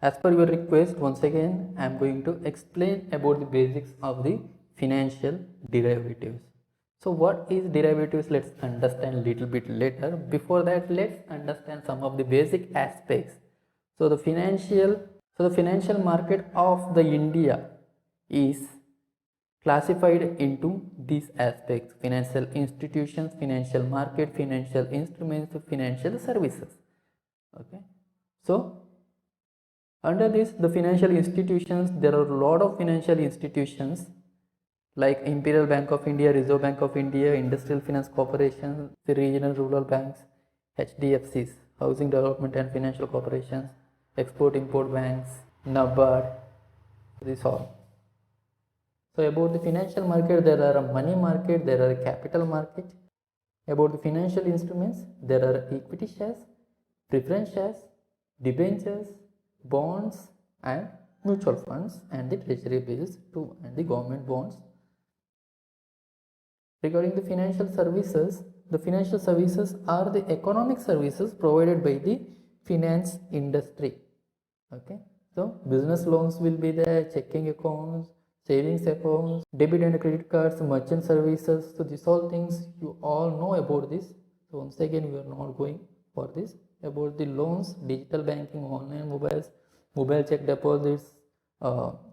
As per your request, once again, I am going to explain about the basics of the financial derivatives. So what is derivatives? Let's understand little bit later. Before that, let's understand some of the basic aspects. So the financial market of the India is classified into these aspects: financial institutions, financial market, financial instruments, financial services. Okay, so under this, the financial institutions, there are a lot of financial institutions like Imperial Bank of India, Reserve Bank of India, Industrial Finance Corporation, the regional rural banks, HDFCs, Housing Development and Financial Corporations, Export Import Banks, NABARD, this all. So about the financial market, there are a money market, there are a capital market. About the financial instruments, there are equity shares, preference shares, debentures, bonds and mutual funds, and the treasury bills too, and the government bonds. Regarding the financial services are the economic services provided by the finance industry. Okay, so business loans will be there, checking accounts, savings accounts, debit and credit cards, merchant services. So these all things you all know about this. So once again, we are not going for this. About the loans, digital banking, online mobiles, mobile check deposits,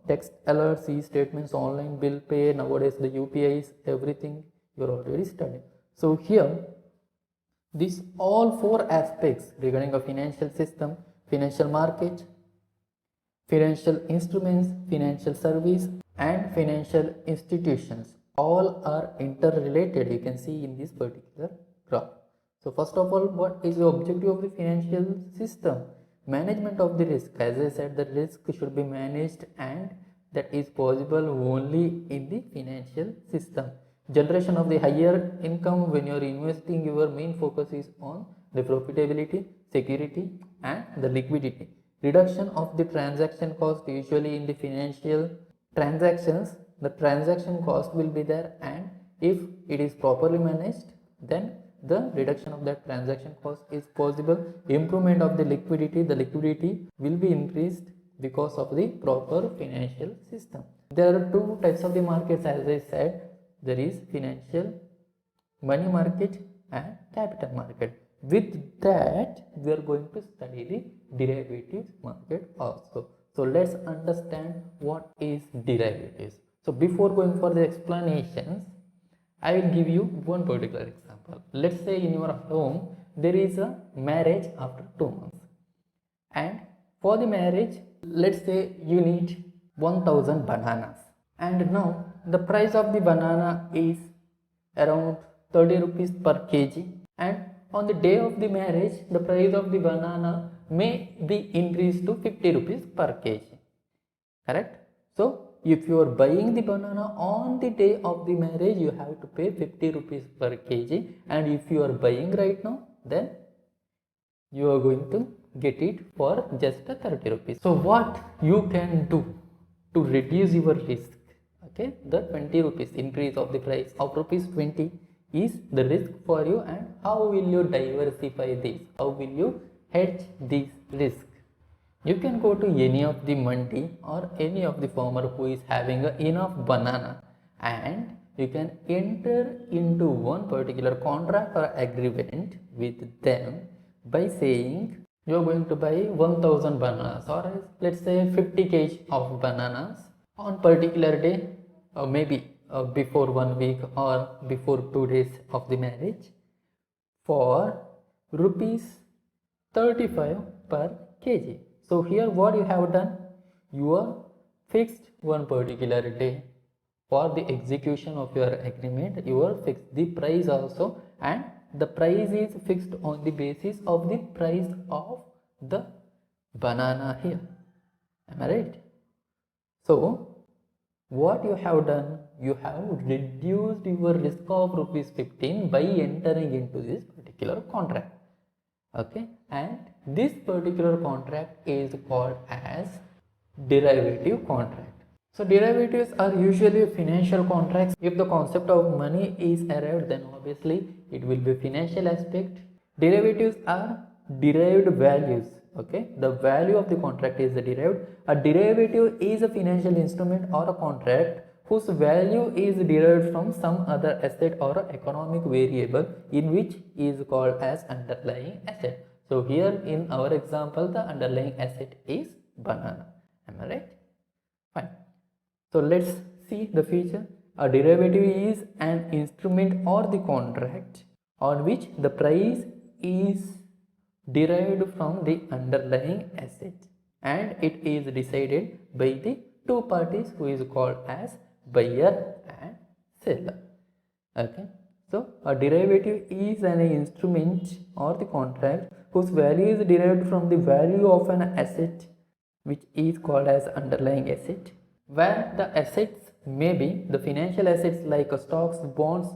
text alerts, e-statements, online bill pay, nowadays the UPIs, everything you are already studying. So here, these all four aspects regarding a financial system, financial market, financial instruments, financial service and financial institutions, all are interrelated, you can see in this particular graph. So first of all, what is the objective of the financial system? Management of the risk. As I said, the risk should be managed, and that is possible only in the financial system. Generation of the higher income. When you are investing, your main focus is on the profitability, security and the liquidity. Reduction of the transaction cost. Usually in the financial transactions, the transaction cost will be there, and if it is properly managed, then the reduction of that transaction cost is possible. Improvement of the liquidity will be increased because of the proper financial system. There are two types of the markets, as I said. There is financial money market and capital market. With that, we are going to study the derivatives market also. So let's understand what is derivatives. So before going for the explanations, I will give you one particular example. Let's say in your home there is a marriage after 2 months, and for the marriage, let's say you need 1000 bananas, and now the price of the banana is around 30 rupees per kg, and on the day of the marriage the price of the banana may be increased to 50 rupees per kg. Correct? So if you are buying the banana on the day of the marriage, you have to pay 50 rupees per kg, and if you are buying right now, then you are going to get it for just 30 rupees. So what you can do to reduce your risk? Okay, the 20 rupees increase of the price of rupees 20 is the risk for you, and how will you diversify this? How will you hedge this risk? You can go to any of the mandi or any of the farmer who is having enough banana, and you can enter into one particular contract or agreement with them by saying you are going to buy 1000 bananas, or let's say 50 kg of bananas on particular day, or maybe before 1 week or before 2 days of the marriage, for rupees 35 per kg. So here what you have done, you are fixed one particular day for the execution of your agreement. You are fixed the price also, and the price is fixed on the basis of the price of the banana here. Am I right? So what you have done, you have reduced your risk of rupees 15 by entering into this particular contract. Okay, and this particular contract is called as derivative contract. So derivatives are usually financial contracts. If the concept of money is arrived, then obviously it will be financial aspect. Derivatives are derived values. Okay, the value of the contract is derived. A derivative is a financial instrument or a contract whose value is derived from some other asset or economic variable in which is called as underlying asset. So here in our example, the underlying asset is banana. Am I right? Fine. So let's see the feature. A derivative is an instrument or the contract on which the price is derived from the underlying asset, and it is decided by the two parties who is called as buyer and seller. Okay, so a derivative is an instrument or the contract whose value is derived from the value of an asset which is called as underlying asset, where the assets may be the financial assets like stocks, bonds,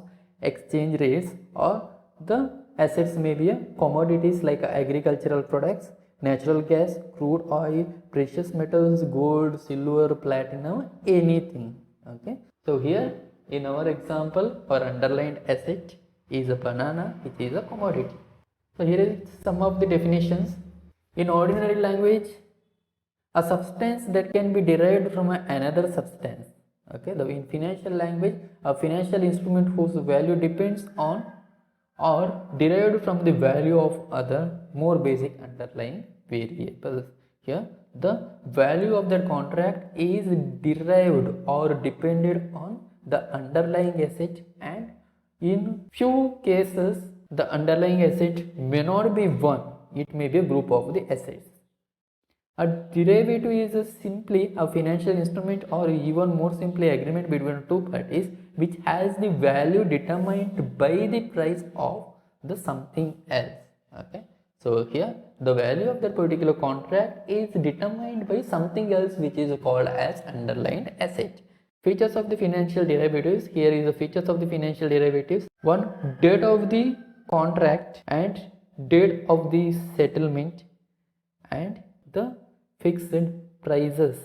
exchange rates, or the assets may be commodities like agricultural products, natural gas, crude oil, precious metals, gold, silver, platinum, anything. Okay, so here in our example, our underlined asset is a banana, which is a commodity. So here is some of the definitions. In ordinary language, a substance that can be derived from another substance. Okay, in financial language, a financial instrument whose value depends on or derived from the value of other more basic underlying variables. Here the value of that contract is derived or depended on the underlying asset, and in few cases the underlying asset may not be one, it may be a group of the assets. A derivative is simply a financial instrument, or even more simply agreement between two parties which has the value determined by the price of the something else. Okay, so here the value of that particular contract is determined by something else which is called as underlying asset. Features of the financial derivatives. Here is the features of the financial derivatives. One, date of the contract and date of the settlement, and the fixed prices.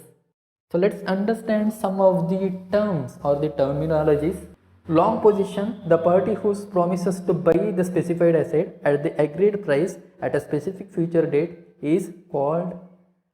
So let's understand some of the terms or the terminologies. Long position, the party who promises to buy the specified asset at the agreed price at a specific future date is called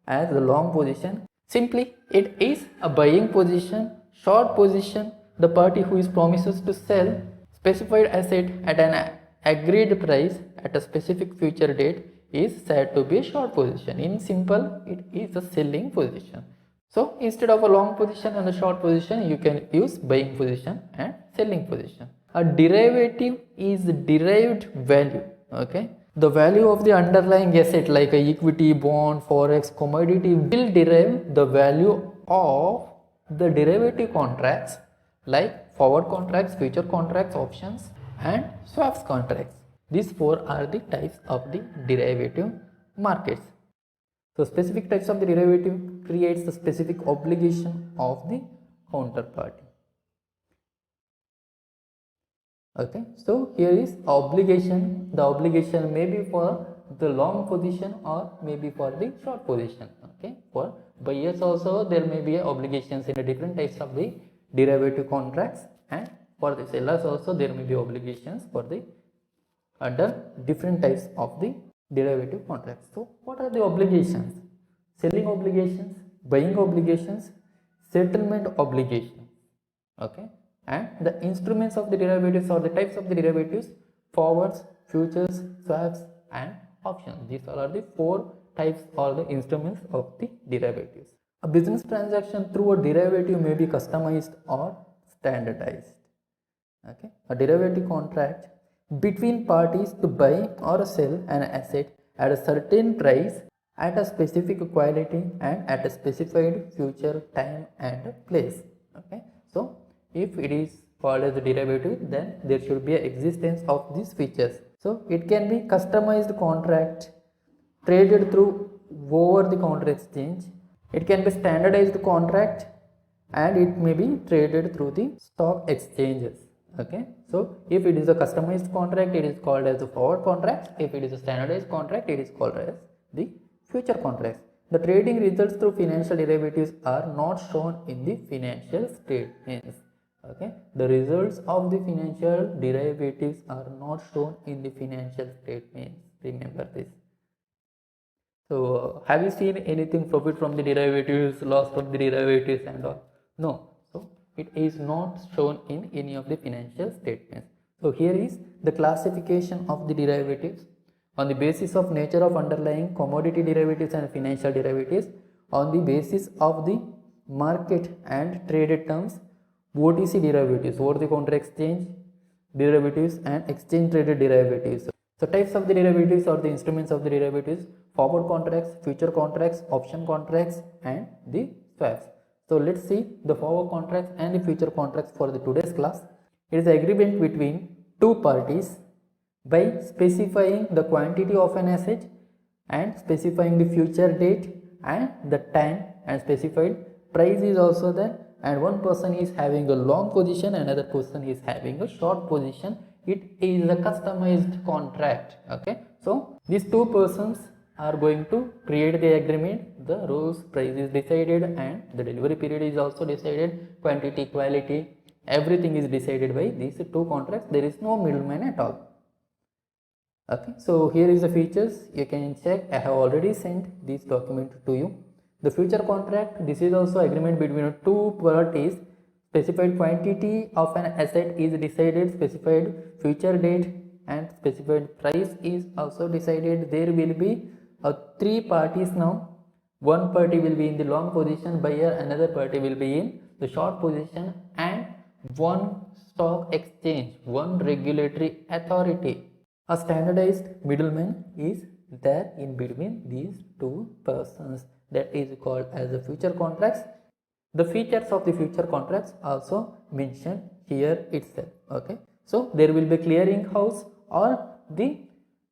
as the long position. Simply, it is a buying position. Short position, the party who is promises to sell specified asset at an agreed price at a specific future date is said to be a short position. In simple, it is a selling position. So instead of a long position and a short position, you can use buying position and selling position. A derivative is derived value. Okay, the value of the underlying asset like a equity, bond, forex, commodity will derive the value of the derivative contracts like forward contracts, future contracts, options, and swaps contracts. These four are the types of the derivative markets. So specific types of the derivative creates the specific obligation of the counterparty. Okay, so here is obligation. The obligation may be for the long position or maybe for the short position. Okay, for buyers also there may be obligations in the different types of the derivative contracts, and for the sellers also there may be obligations for the under different types of the derivative contracts. So what are the obligations? Selling obligations, buying obligations, settlement obligations. Okay, and the instruments of the derivatives or the types of the derivatives: forwards, futures, swaps, and options. These are the four types or the instruments of the derivatives. A business transaction through a derivative may be customized or standardized. Okay, a derivative contract between parties to buy or sell an asset at a certain price at a specific quality and at a specified future time and place. Okay, so if it is called as a derivative, then there should be an existence of these features. So it can be customized contract traded through over the counter exchange. It can be standardized contract, and it may be traded through the stock exchanges. Okay, so if it is a customized contract, it is called as a forward contract. If it is a standardized contract, it is called as the future contracts. The trading results through financial derivatives are not shown in the financial statements. Okay, the results of the financial derivatives are not shown in the financial statements. Remember this. So have you seen anything profit from the derivatives, loss from the derivatives and all? No. So it is not shown in any of the financial statements. So here is the classification of the derivatives on the basis of nature of underlying commodity derivatives and financial derivatives, on the basis of the market and traded terms, OTC derivatives, over the counter exchange derivatives and exchange traded derivatives. So types of the derivatives or the instruments of the derivatives: forward contracts, future contracts, option contracts and the swaps. So let's see the forward contracts and the future contracts for the today's class. It is the agreement between two parties by specifying the quantity of an asset and specifying the future date and the time, and specified price is also there, and one person is having a long position, another person is having a short position. It is a customized contract. Okay, so these two persons are going to create the agreement. The rules, price is decided and the delivery period is also decided, quantity, quality, everything is decided by these two contracts. There is no middleman at all. Okay, so here is the features. You can check. I have already sent this document to you. The future contract, this is also agreement between two parties. Specified quantity of an asset is decided, specified future date and specified price is also decided. There will be three parties now. One party will be in the long position, buyer, another party will be in the short position, and one stock exchange, one regulatory authority. A standardized middleman is there in between these two persons, that is called as the future contracts. The features of the future contracts also mentioned here itself. Okay, so there will be clearing house or the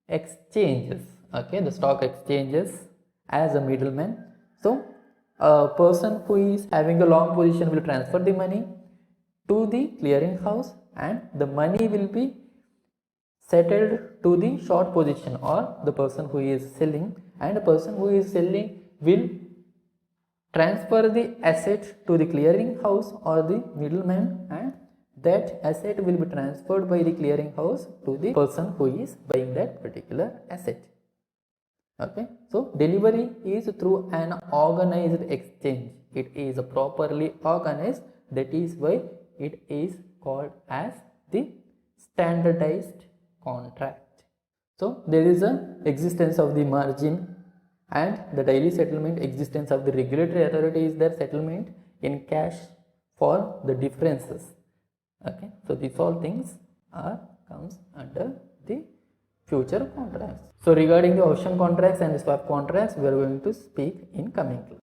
exchanges, okay, the stock exchanges as a middleman. So a person who is having a long position will transfer the money to the clearing house, and the money will be settled to the short position or the person who is selling, and the person who is selling will transfer the asset to the clearing house or the middleman, and that asset will be transferred by the clearing house to the person who is buying that particular asset. Okay, so delivery is through an organized exchange. It is properly organized, that is why it is called as the standardized contract. So there is a existence of the margin and the daily settlement, existence of the regulatory authority is their settlement in cash for the differences. Okay, so these all things comes under the future contracts. So regarding the option contracts and the swap contracts, we are going to speak in coming class.